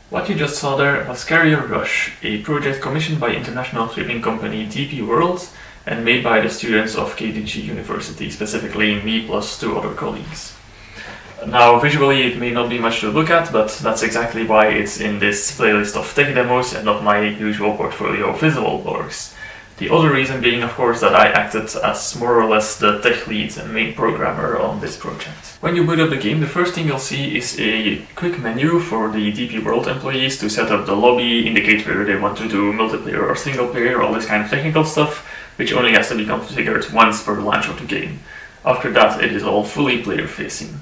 What you just saw there was Carrier Rush, a project commissioned by international shipping company DP World and made by the students of KDG University, specifically me plus 2 other colleagues. Now, visually it may not be much to look at, but that's exactly why it's in this playlist of tech demos and not my usual portfolio of visual blogs. The other reason being, of course, that I acted as more or less the tech lead and main programmer on this project. When you boot up the game, the first thing you'll see is a quick menu for the DP World employees to set up the lobby, indicate whether they want to do multiplayer or single player, all this kind of technical stuff, which only has to be configured once per launch of the game. After that, it is all fully player-facing.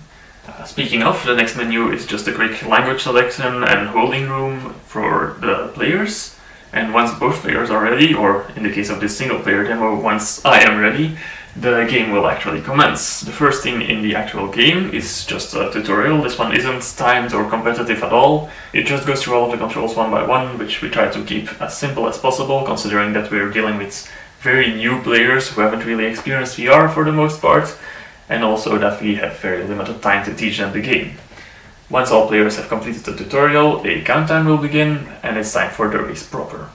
Speaking of, the next menu is just a quick language selection and holding room for the players. And once both players are ready, or in the case of this single player demo, once I am ready, the game will actually commence. The first thing in the actual game is just a tutorial. This one isn't timed or competitive at all. It just goes through all of the controls one by one, which we try to keep as simple as possible, considering that we're dealing with very new players who haven't really experienced VR for the most part, and also that we have very limited time to teach them the game. Once all players have completed the tutorial, a countdown will begin, and it's time for the race proper.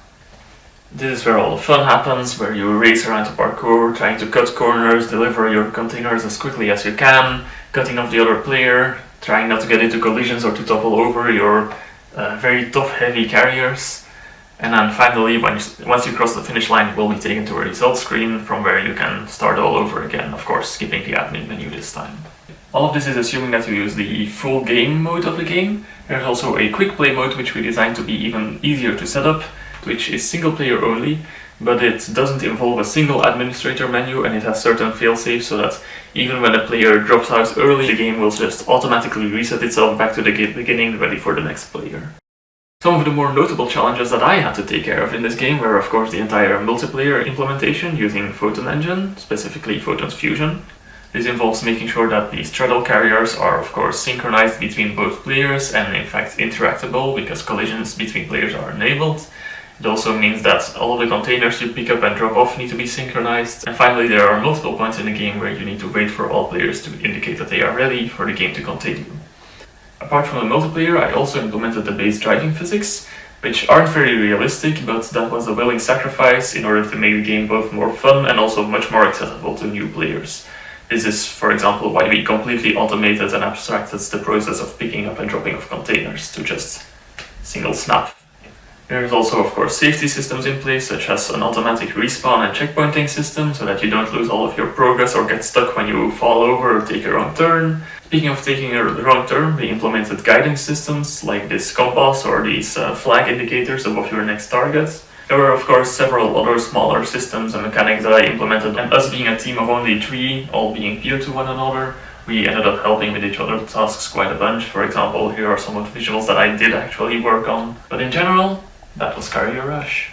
This is where all the fun happens, where you race around the parkour, trying to cut corners, deliver your containers as quickly as you can, cutting off the other player, trying not to get into collisions or to topple over your very top-heavy carriers. And then finally, once you cross the finish line, you will be taken to a results screen from where you can start all over again, of course, skipping the admin menu this time. All of this is assuming that you use the full game mode of the game. There's also a quick play mode which we designed to be even easier to set up, which is single player only, but it doesn't involve a single administrator menu and it has certain fail-safes so that even when a player drops out early, the game will just automatically reset itself back to the beginning, ready for the next player. Some of the more notable challenges that I had to take care of in this game were of course the entire multiplayer implementation using Photon Engine, specifically Photon's Fusion. This involves making sure that the straddle carriers are of course synchronized between both players and in fact interactable because collisions between players are enabled. It also means that all of the containers you pick up and drop off need to be synchronized. And finally, there are multiple points in the game where you need to wait for all players to indicate that they are ready for the game to continue. Apart from the multiplayer, I also implemented the base driving physics, which aren't very realistic, but that was a willing sacrifice in order to make the game both more fun and also much more accessible to new players. This is, for example, why we completely automated and abstracted the process of picking up and dropping of containers to just single snap. There is also, of course, safety systems in place, such as an automatic respawn and checkpointing system, so that you don't lose all of your progress or get stuck when you fall over or take a wrong turn. Speaking of taking a wrong turn, we implemented guiding systems like this compass or these flag indicators above your next target. There were of course several other smaller systems and mechanics that I implemented, and us being a team of only 3, all being peer to one another, we ended up helping with each other's tasks quite a bunch. For example, here are some of the visuals that I did actually work on. But in general, that was Carrier Rush.